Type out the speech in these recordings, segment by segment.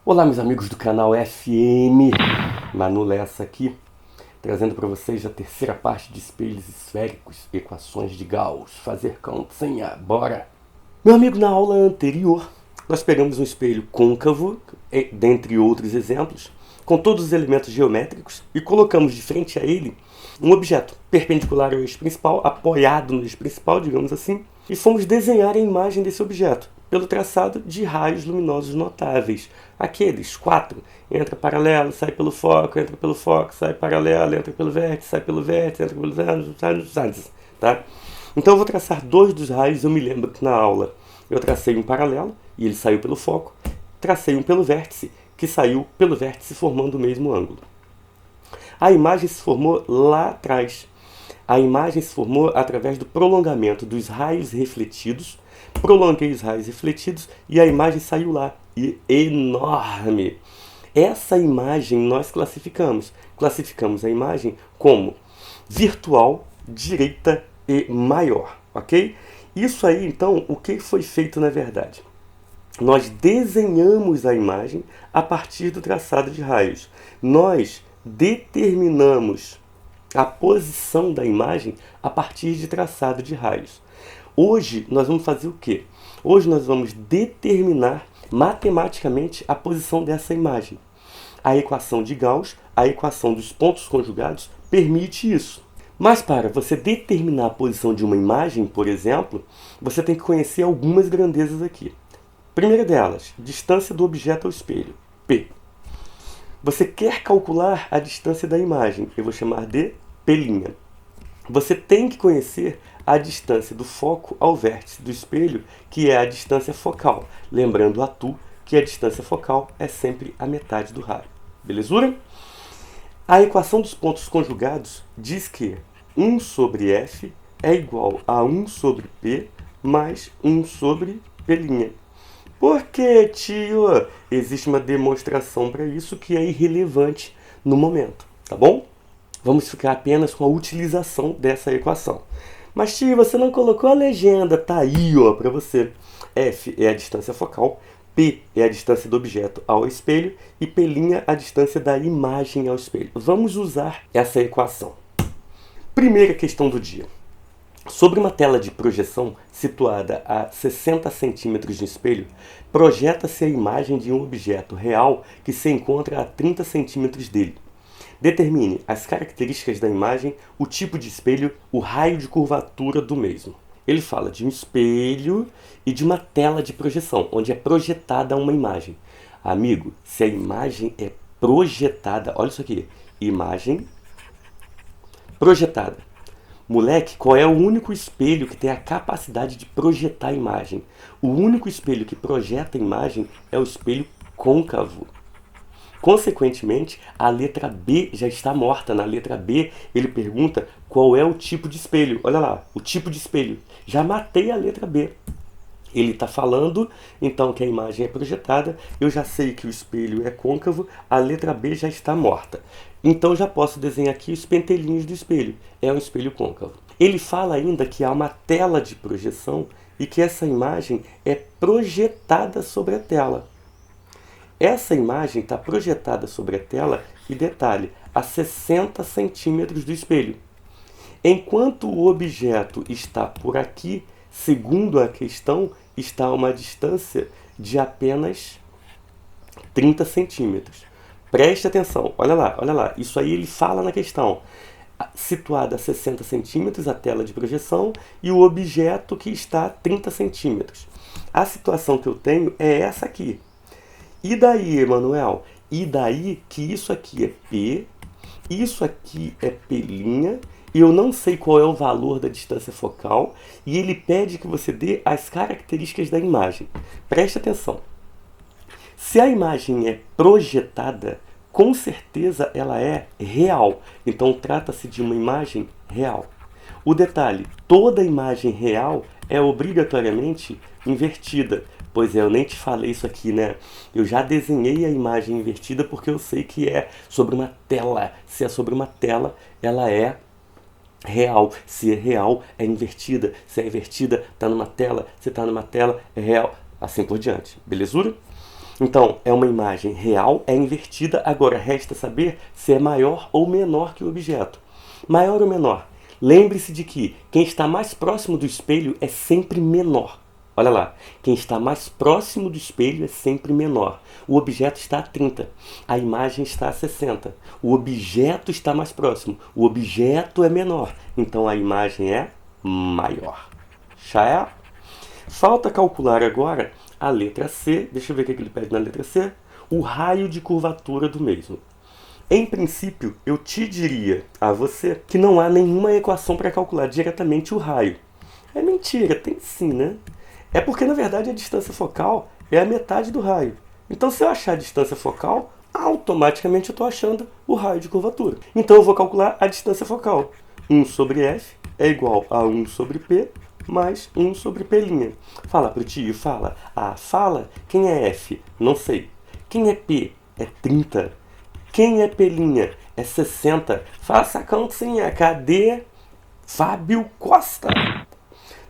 Olá, meus amigos do canal FM, Manu Lessa aqui, trazendo para vocês a terceira parte de espelhos esféricos, equações de Gauss, fazer continha, bora! Meu amigo, na aula anterior, nós pegamos um espelho côncavo, dentre outros exemplos, com todos os elementos geométricos e colocamos de frente a ele um objeto perpendicular ao eixo principal, apoiado no eixo principal, digamos assim, e fomos desenhar a imagem desse objeto pelo traçado de raios luminosos notáveis. Aqueles 4, entra paralelo, sai pelo foco, entra pelo foco, sai paralelo, entra pelo vértice, sai pelo vértice, entra pelo vértice, sai pelo vértice, tá? Então eu vou traçar 2 dos raios. Eu me lembro que na aula eu tracei um paralelo e ele saiu pelo foco, tracei um pelo vértice, que saiu pelo vértice formando o mesmo ângulo. A imagem se formou lá atrás. A imagem se formou através do prolongamento dos raios refletidos. Prolonguei os raios refletidos e a imagem saiu lá. E enorme! Essa imagem nós classificamos. Classificamos a imagem como virtual, direita e maior, ok? Isso aí, então, o que foi feito na verdade? Nós desenhamos a imagem a partir do traçado de raios. Nós determinamos a posição da imagem a partir de traçado de raios. Hoje nós vamos fazer o quê? Hoje nós vamos determinar matematicamente a posição dessa imagem. A equação de Gauss, a equação dos pontos conjugados, permite isso. Mas para você determinar a posição de uma imagem, por exemplo, você tem que conhecer algumas grandezas aqui. Primeira delas, distância do objeto ao espelho, P. Você quer calcular a distância da imagem, eu vou chamar de P'. Você tem que conhecer a distância do foco ao vértice do espelho, que é a distância focal. Lembrando a tu que a distância focal é sempre a metade do raio. Belezura? A equação dos pontos conjugados diz que 1 sobre F é igual a 1 sobre P mais 1 sobre P'. Por que, tio? Existe uma demonstração para isso que é irrelevante no momento, tá bom? Vamos ficar apenas com a utilização dessa equação. Mas, tio, você não colocou a legenda, tá aí, ó, para você. F é a distância focal, P é a distância do objeto ao espelho e P' a distância da imagem ao espelho. Vamos usar essa equação. Primeira questão do dia. Sobre uma tela de projeção situada a 60 centímetros do espelho, projeta-se a imagem de um objeto real que se encontra a 30 centímetros dele. Determine as características da imagem, o tipo de espelho, o raio de curvatura do mesmo. Ele fala de um espelho e de uma tela de projeção, onde é projetada uma imagem. Amigo, se a imagem é projetada, olha isso aqui, imagem projetada. Moleque, qual é o único espelho que tem a capacidade de projetar a imagem? O único espelho que projeta a imagem é o espelho côncavo. Consequentemente, a letra B já está morta. Na letra B, ele pergunta qual é o tipo de espelho. Olha lá, o tipo de espelho. Já matei a letra B. Ele está falando, então, que a imagem é projetada. Eu já sei que o espelho é côncavo. A letra B já está morta. Então, já posso desenhar aqui os pentelinhos do espelho. É um espelho côncavo. Ele fala ainda que há uma tela de projeção e que essa imagem é projetada sobre a tela. Essa imagem está projetada sobre a tela e, detalhe, a 60 centímetros do espelho. Enquanto o objeto está por aqui, segundo a questão, está a uma distância de apenas 30 centímetros. Preste atenção, olha lá, isso aí ele fala na questão. Situada a 60 centímetros a tela de projeção e o objeto que está a 30 centímetros. A situação que eu tenho é essa aqui. E daí, Emanuel? E daí que isso aqui é P, isso aqui é P', e eu não sei qual é o valor da distância focal, e ele pede que você dê as características da imagem. Preste atenção. Se a imagem é projetada, com certeza ela é real. Então trata-se de uma imagem real. O detalhe, toda imagem real é obrigatoriamente invertida. Pois é, eu nem te falei isso aqui, né? Eu já desenhei a imagem invertida porque eu sei que é sobre uma tela. Se é sobre uma tela, ela é real. Se é real, é invertida. Se é invertida, está numa tela. Se está numa tela, é real. Assim por diante. Belezura? Então, é uma imagem real, é invertida, agora resta saber se é maior ou menor que o objeto. Maior ou menor? Lembre-se de que quem está mais próximo do espelho é sempre menor. Olha lá, quem está mais próximo do espelho é sempre menor. O objeto está a 30, a imagem está a 60. O objeto está mais próximo, o objeto é menor, então a imagem é maior. Já é? Falta calcular agora a letra C. Deixa eu ver o que ele pede na letra C. O raio de curvatura do mesmo. Em princípio, eu te diria a você que não há nenhuma equação para calcular diretamente o raio. É mentira, tem sim, né? É porque, na verdade, a distância focal é a metade do raio. Então, se eu achar a distância focal, automaticamente eu estou achando o raio de curvatura. Então, eu vou calcular a distância focal. 1 sobre F é igual a 1 sobre P mais 1 sobre P'. Fala pro tio, fala. Ah, fala. Quem é F? Não sei. Quem é P? É 30. Quem é P'? É 60. Faça a continha. Cadê Fábio Costa?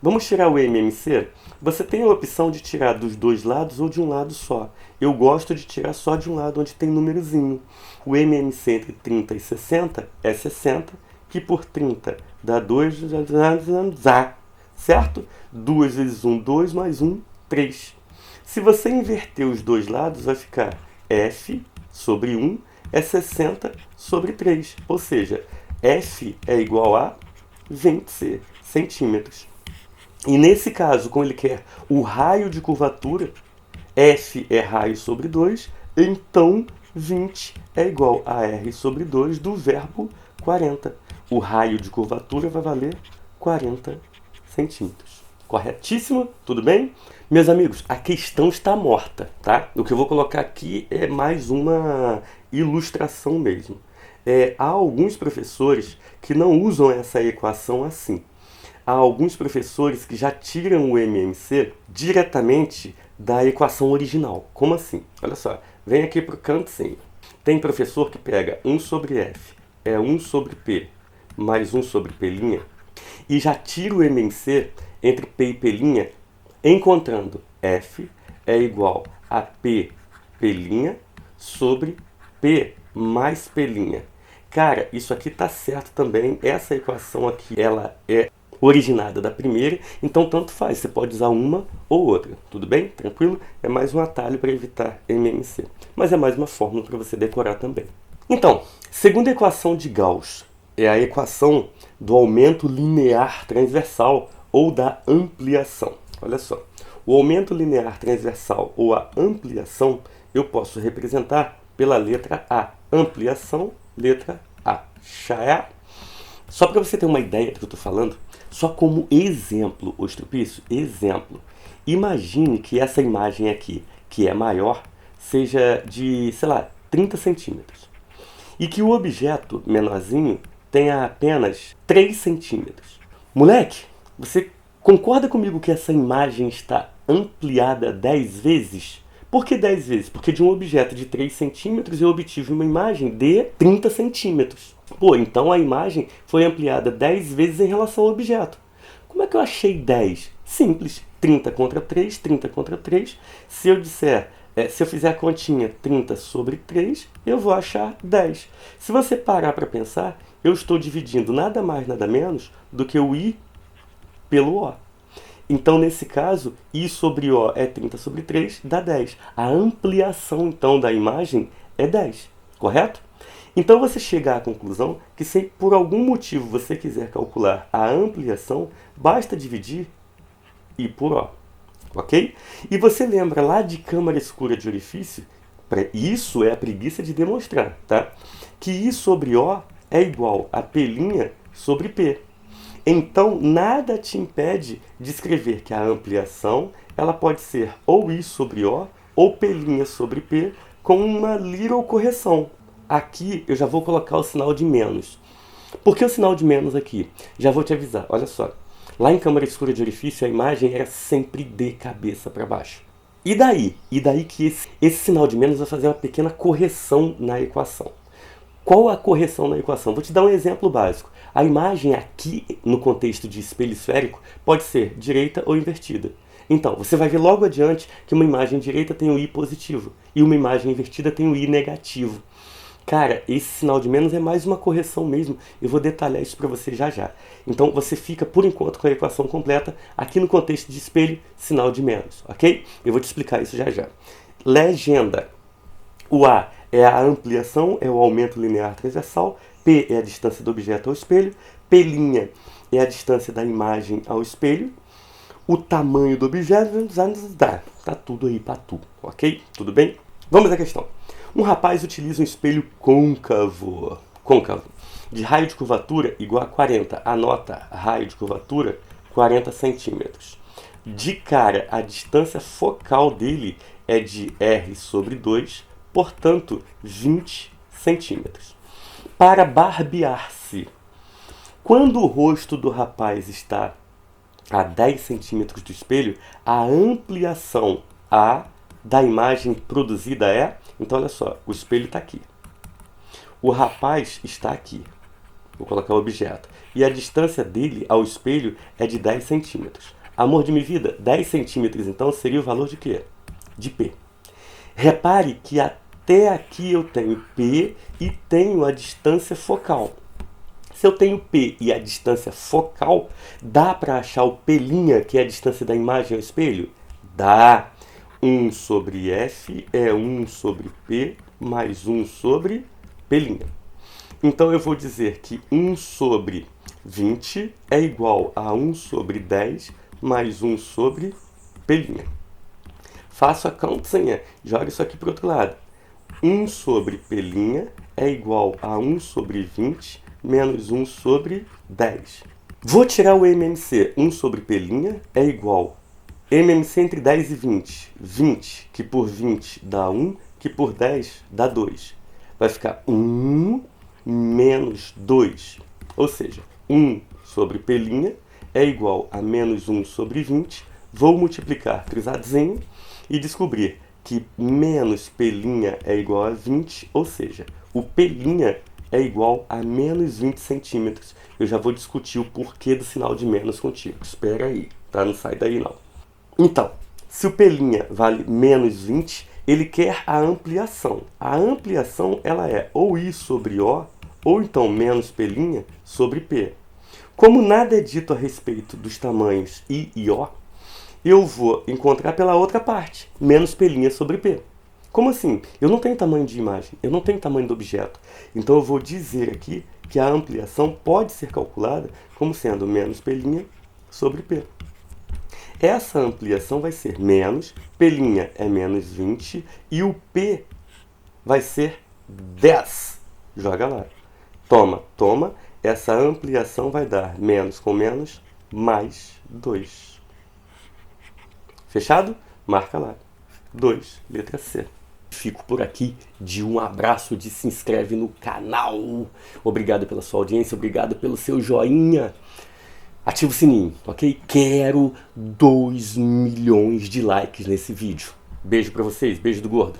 Vamos tirar o MMC? Você tem a opção de tirar dos dois lados ou de um lado só. Eu gosto de tirar só de um lado onde tem númerozinho. O MMC entre 30 e 60 é 60, que por 30 dá 2, certo? 2 vezes 1, 2, mais 1, 3. Se você inverter os dois lados, vai ficar F sobre 1 é 60 sobre 3. Ou seja, F é igual a 20 centímetros. E nesse caso, como ele quer o raio de curvatura, F é raio sobre 2, então 20 é igual a R sobre 2 do verbo 40. O raio de curvatura vai valer 40 centímetros. Corretíssimo? Tudo bem? Meus amigos, a questão está morta, tá? O que eu vou colocar aqui é mais uma ilustração mesmo. Há alguns professores que não usam essa equação assim. Há alguns professores que já tiram o MMC diretamente da equação original. Como assim? Olha só, vem aqui para o cantinho. Tem professor que pega 1 sobre F, é 1 sobre P, mais 1 sobre P', e já tira o MMC entre P e P', encontrando F é igual a P' sobre P mais P'. Cara, isso aqui tá certo também. Essa equação aqui, ela é originada da primeira, então tanto faz, você pode usar uma ou outra, tudo bem? Tranquilo? É mais um atalho para evitar MMC, mas é mais uma fórmula para você decorar também. Então, segunda equação de Gauss é a equação do aumento linear transversal ou da ampliação. Olha só, o aumento linear transversal ou a ampliação eu posso representar pela letra A. Ampliação, letra A. Já é? Só para você ter uma ideia do que eu estou falando, só como exemplo, Ostropício, exemplo. Imagine que essa imagem aqui, que é maior, seja de, sei lá, 30 centímetros. E que o objeto menorzinho tenha apenas 3 centímetros. Moleque, você concorda comigo que essa imagem está ampliada 10 vezes? Por que 10 vezes? Porque de um objeto de 3 centímetros eu obtive uma imagem de 30 centímetros. Pô, então a imagem foi ampliada 10 vezes em relação ao objeto. Como é que eu achei 10? Simples. 30 contra 3, 30 contra 3. Se eu disser, se eu fizer a continha 30 sobre 3, eu vou achar 10. Se você parar para pensar, eu estou dividindo nada mais, nada menos do que o I pelo O. Então, nesse caso, I sobre O é 30 sobre 3, dá 10. A ampliação, então, da imagem é 10, correto? Então, você chega à conclusão que se por algum motivo você quiser calcular a ampliação, basta dividir I por O, ok? E você lembra lá de câmara escura de orifício? Isso é a preguiça de demonstrar, tá? Que I sobre O é igual a P' sobre P. Então, nada te impede de escrever que a ampliação ela pode ser ou I sobre O ou P' sobre P com uma little correção. Aqui eu já vou colocar o sinal de menos. Por que o sinal de menos aqui? Já vou te avisar, olha só. Lá em câmara escura de orifício a imagem era sempre de cabeça para baixo. E daí? E daí que esse sinal de menos vai fazer uma pequena correção na equação. Qual a correção na equação? Vou te dar um exemplo básico. A imagem aqui, no contexto de espelho esférico, pode ser direita ou invertida. Então, você vai ver logo adiante que uma imagem direita tem o I positivo e uma imagem invertida tem o I negativo. Cara, esse sinal de menos é mais uma correção mesmo. Eu vou detalhar isso para você já já. Então você fica, por enquanto, com a equação completa. Aqui no contexto de espelho, sinal de menos, ok? Eu vou te explicar isso já já. Legenda. O A é a ampliação, é o aumento linear transversal. P é a distância do objeto ao espelho. P' é a distância da imagem ao espelho. O tamanho do objeto, tá tudo aí pra tu, ok? Tudo bem? Vamos à questão. Um rapaz utiliza um espelho côncavo, de raio de curvatura igual a 40. Anota, raio de curvatura, 40 centímetros. De cara, a distância focal dele é de R sobre 2, portanto, 20 centímetros. Para barbear-se, quando o rosto do rapaz está a 10 centímetros do espelho, a ampliação A da imagem produzida é... Então, olha só, o espelho está aqui. O rapaz está aqui. Vou colocar o objeto. E a distância dele ao espelho é de 10 centímetros. Amor de minha vida, 10 centímetros, então, seria o valor de quê? De P. Repare que até aqui eu tenho P e tenho a distância focal. Se eu tenho P e a distância focal, dá para achar o P', que é a distância da imagem ao espelho? Dá. 1 sobre F é 1 sobre P mais 1 sobre P'. Então eu vou dizer que 1 sobre 20 é igual a 1 sobre 10 mais 1 sobre P'. Faço a continha, joga isso aqui para o outro lado. 1 sobre P' é igual a 1 sobre 20 menos 1 sobre 10. Vou tirar o MMC. 1 sobre P' é igual MMC entre 10 e 20. 20, que por 20 dá 1, que por 10 dá 2. Vai ficar 1 menos 2. Ou seja, 1 sobre P' é igual a menos 1 sobre 20. Vou multiplicar cruzadozinho e descobrir que menos P' é igual a 20. Ou seja, o P' é igual a menos 20 centímetros. Eu já vou discutir o porquê do sinal de menos contigo. Espera aí, tá? Não sai daí não. Então, se o P' vale menos 20, ele quer a ampliação. A ampliação ela é ou I sobre O, ou então menos P' sobre P. Como nada é dito a respeito dos tamanhos I e O, eu vou encontrar pela outra parte, menos P' sobre P. Como assim? Eu não tenho tamanho de imagem, eu não tenho tamanho do objeto. Então eu vou dizer aqui que a ampliação pode ser calculada como sendo menos P' sobre P. Essa ampliação vai ser menos, P' é menos 20 e o P vai ser 10. Joga lá. Toma, toma. Essa ampliação vai dar menos com menos, mais 2. Fechado? Marca lá. 2, letra C. Fico por aqui, de um abraço, de se inscreve no canal. Obrigado pela sua audiência, obrigado pelo seu joinha. Ativa o sininho, ok? Quero 2 milhões de likes nesse vídeo. Beijo pra vocês, beijo do gordo.